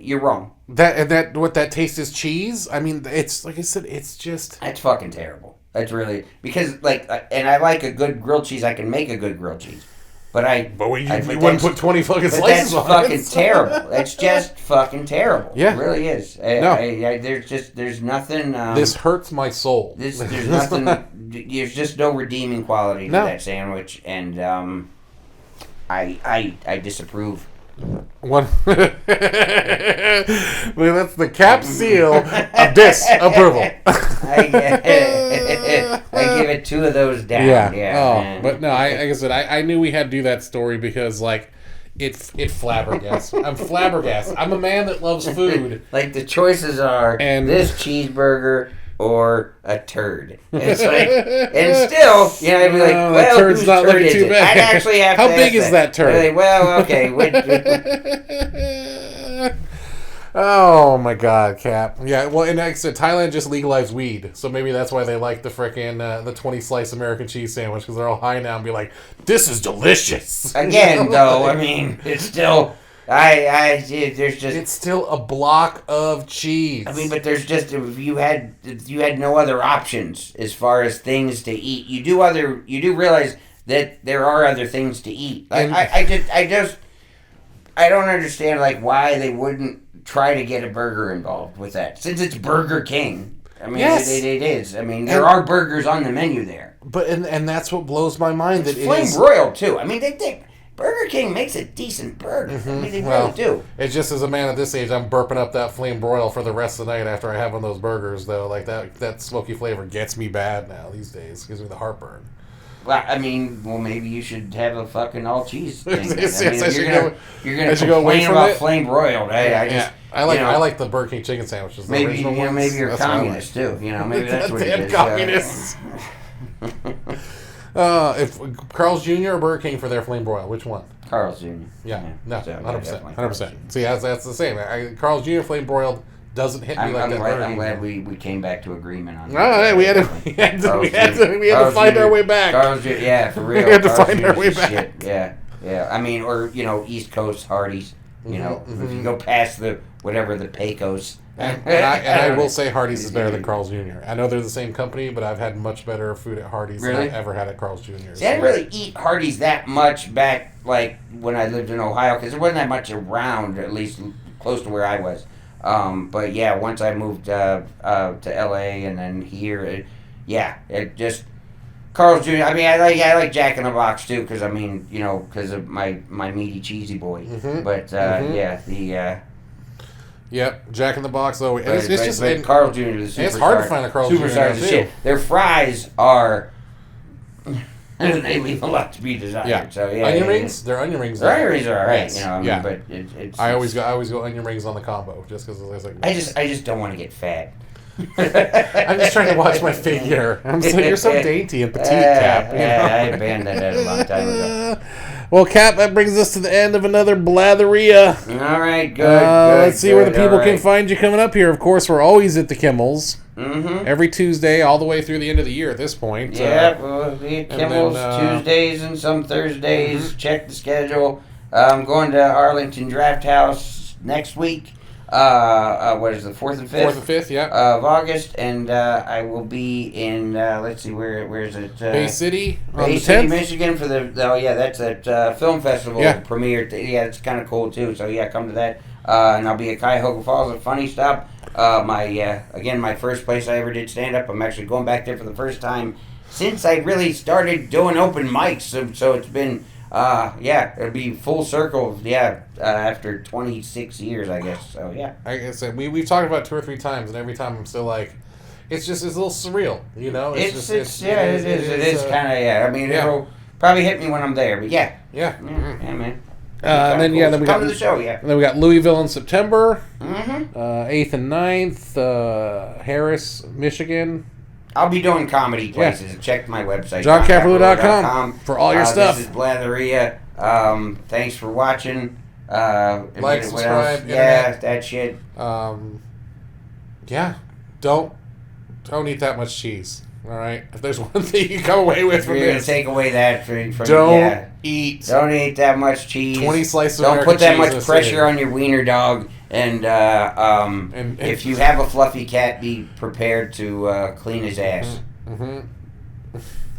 Speaker 1: you're wrong.
Speaker 2: What that taste is cheese? I mean, it's like I said, it's just...
Speaker 1: That's fucking terrible. That's really... Because, and I like a good grilled cheese. I can make a good grilled cheese. But
Speaker 2: you wouldn't put 20 fucking slices on it.
Speaker 1: That's fucking terrible. That's just fucking terrible.
Speaker 2: Yeah.
Speaker 1: It really is. There's nothing...
Speaker 2: this hurts my soul.
Speaker 1: There's nothing... There's just no redeeming quality to that sandwich, and... I disapprove.
Speaker 2: Well, that's the cap seal of disapproval.
Speaker 1: I give it 2 of those down. Yeah.
Speaker 2: But no, like I said, I knew we had to do that story because it flabbergasted. I'm flabbergasted. I'm a man that loves food.
Speaker 1: Like, the choices are this cheeseburger or a turd. It's like, and still, I'd be like, well,
Speaker 2: turd's not looking too bad.
Speaker 1: I'd actually have
Speaker 2: How
Speaker 1: to
Speaker 2: big is that turd?
Speaker 1: Like, well, okay.
Speaker 2: Oh my God, Cap. Yeah, well, and like I said, Thailand just legalized weed, so maybe that's why they like the frickin' the 20-slice American cheese sandwich, because they're all high now and be like, this is delicious.
Speaker 1: Again, though, I mean, it's still...
Speaker 2: It's still a block of cheese.
Speaker 1: I mean, but there's just, if you had no other options as far as things to eat. You do realize that there are other things to eat. I don't understand, like, why they wouldn't try to get a burger involved with that, since it's Burger King. I mean, yes. It is. I mean, there are burgers on the menu there.
Speaker 2: But and that's what blows my mind.
Speaker 1: It's flame broiled too. I mean, they think. Burger King makes a decent burger. I mean, they
Speaker 2: Well,
Speaker 1: really do.
Speaker 2: It's just as a man at this age, I'm burping up that flame broil for the rest of the night after I have one of those burgers, though. Like, that smoky flavor gets me bad now these days. Gives me the heartburn.
Speaker 1: Well, I mean, maybe you should have a fucking all cheese thing.
Speaker 2: Yes,
Speaker 1: I mean,
Speaker 2: I
Speaker 1: if
Speaker 2: should
Speaker 1: you're gonna
Speaker 2: go away
Speaker 1: complain
Speaker 2: from
Speaker 1: about
Speaker 2: it.
Speaker 1: flame broiled.
Speaker 2: I like the Burger King chicken sandwiches. The
Speaker 1: Maybe
Speaker 2: original ones.
Speaker 1: maybe you're a
Speaker 2: That's what I like.
Speaker 1: communist too. Maybe that's what it
Speaker 2: Damn
Speaker 1: is.
Speaker 2: communists. If Carl's Jr. or Burger King for their flame broil, which one?
Speaker 1: Carl's Jr.
Speaker 2: Yeah, no,
Speaker 1: So,
Speaker 2: 100%. 100%. See, that's the same. Carl's Jr. flame broiled doesn't hit me
Speaker 1: I'm
Speaker 2: like that.
Speaker 1: glad we came back to agreement on that.
Speaker 2: All right, we had to find our way back.
Speaker 1: Carl's Jr. Yeah, for real.
Speaker 2: We had to
Speaker 1: Carl's
Speaker 2: find our
Speaker 1: Jr.
Speaker 2: way
Speaker 1: is
Speaker 2: back.
Speaker 1: shit. Yeah. I mean, or East Coast Hardee's. If you go past the Pecos.
Speaker 2: And I will say Hardee's is better than Carl's Jr. I know they're the same company, but I've had much better food at Hardee's than I've ever had at Carl's Jr.
Speaker 1: See, I didn't really eat Hardee's that much back, like, when I lived in Ohio, because there wasn't that much around, at least close to where I was. But, yeah, once I moved to L.A. and then here, it just... Carl's Jr. I mean, I like Jack in the Box, too, because, I mean, because of my meaty, cheesy boy. But,
Speaker 2: Yep, Jack in the Box though. It's just
Speaker 1: Carl's Jr. is
Speaker 2: it's hard to find a Carl's Jr.
Speaker 1: Superstars of shit. Their fries are they leave a lot to be desired.
Speaker 2: Yeah.
Speaker 1: So
Speaker 2: onion rings. Their onion rings.
Speaker 1: Their onion rings are alright.
Speaker 2: Yes.
Speaker 1: But it's.
Speaker 2: I always go onion rings on the combo just because it's like.
Speaker 1: I just don't want to get fat.
Speaker 2: I'm just trying to watch my figure. You're so dainty and petite, Cap.
Speaker 1: I abandoned that a long time ago.
Speaker 2: Well, Cap, that brings us to the end of another Blatherrhea.
Speaker 1: All right, good.
Speaker 2: Let's see where the people can find you coming up here. Of course, we're always at the Kimmel's. Every Tuesday, all the way through the end of the year at this point.
Speaker 1: Yeah, we'll be at Kimmel's Tuesdays and some Thursdays. Check the schedule. I'm going to Arlington Draft House next week. What is the 4th and 5th?
Speaker 2: 4th and 5th, yeah.
Speaker 1: Of August, and I will be in. Let's see, where is it?
Speaker 2: Bay City,
Speaker 1: Bay City, Michigan, for the. Oh yeah, that's that film festival premiere. Yeah, it's kind of cool too. So yeah, come to that. And I'll be at Cuyahoga Falls at Funny Stop. My first place I ever did stand up. I'm actually going back there for the first time since I really started doing open mics. So it's been. It'll be full circle, after 26 years, I guess, so, yeah.
Speaker 2: Like I said, we've talked about it 2 or 3 times, and every time I'm still like, it's a little surreal,
Speaker 1: It is kind of, I mean, it'll probably hit me when I'm there, but yeah.
Speaker 2: Yeah,
Speaker 1: man.
Speaker 2: Then we got
Speaker 1: to the show,
Speaker 2: And then we got Louisville in September, 8th and 9th, Harris, Michigan.
Speaker 1: I'll be doing comedy places. Check my website,
Speaker 2: JohnCaparulo.com, for all your stuff.
Speaker 1: This is Blatherrhea. Thanks for watching.
Speaker 2: Like, subscribe,
Speaker 1: that shit.
Speaker 2: Don't eat that much cheese. All right, if there's one thing you come away with from
Speaker 1: you're
Speaker 2: this,
Speaker 1: gonna take away that from
Speaker 2: don't eat.
Speaker 1: Don't eat that much cheese.
Speaker 2: 20 slices.
Speaker 1: Don't
Speaker 2: of
Speaker 1: put that
Speaker 2: cheese
Speaker 1: much pressure on your wiener dog. And if you have a fluffy cat, be prepared to clean his ass.
Speaker 2: And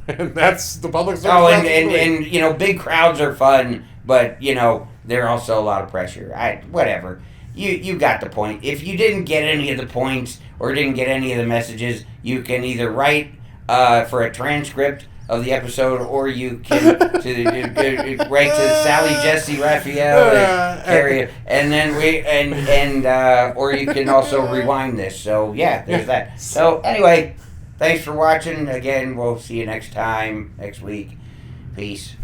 Speaker 2: that's the public service.
Speaker 1: Oh, and big crowds are fun, but they're also a lot of pressure. Whatever. You got the point. If you didn't get any of the points or didn't get any of the messages, you can either write for a transcript of the episode, or you can write to Sally, Jesse, Raphael, and Carrie, and then or you can also rewind this. So yeah, there's that. So anyway, thanks for watching. Again, we'll see you next week. Peace.